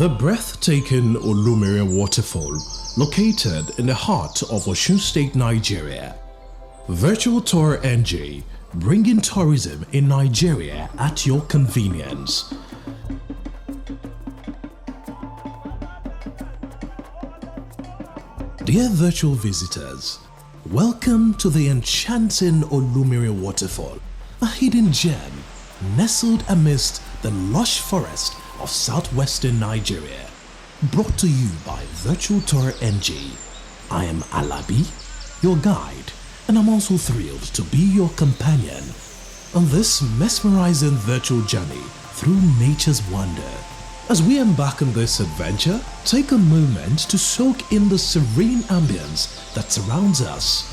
The breathtaking Olumirin Waterfall, located in the heart of Osun State, Nigeria. Virtual Tour NG, bringing tourism in Nigeria at your convenience. Dear virtual visitors, welcome to the enchanting Olumirin Waterfall, a hidden gem nestled amidst the lush forest of southwestern Nigeria. Brought to you by Virtual Tour NG. I am Alabi, your guide, and I'm also thrilled to be your companion on this mesmerizing virtual journey through nature's wonder. As we embark on this adventure, take a moment to soak in the serene ambience that surrounds us.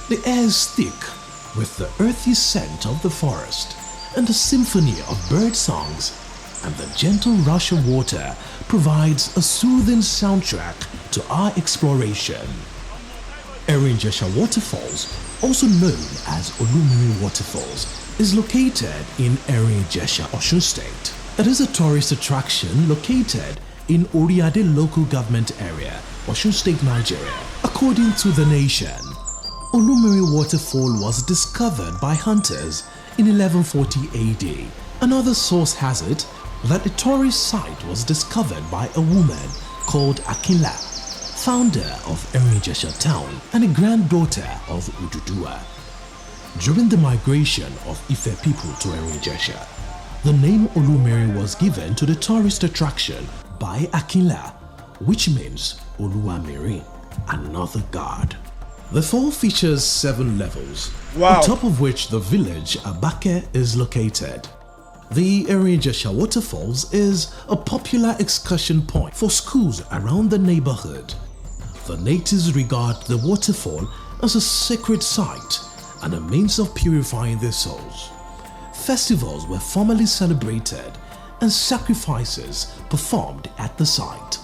The air is thick with the earthy scent of the forest and the symphony of bird songs, and the gentle rush of water provides a soothing soundtrack to our exploration. Erinjesha Waterfalls, also known as Olumirin Waterfalls, is located in Erinjesha, Osun State. It is a tourist attraction located in Oriade local government area, Osun State, Nigeria. According to The Nation, Olumirin Waterfall was discovered by hunters in 1140 AD. Another source has it that the tourist site was discovered by a woman called Akinla, founder of Erinjesha town and a granddaughter of Ududua. During the migration of Ife people to Erinjesha, the name Olumirin was given to the tourist attraction by Akinla, which means Oluwamirin, another god. The fall features 7 levels, on top of which the village Abake is located. The Erinjesha Waterfalls is a popular excursion point for schools around the neighborhood. The natives regard the waterfall as a sacred site and a means of purifying their souls. Festivals were formally celebrated and sacrifices performed at the site.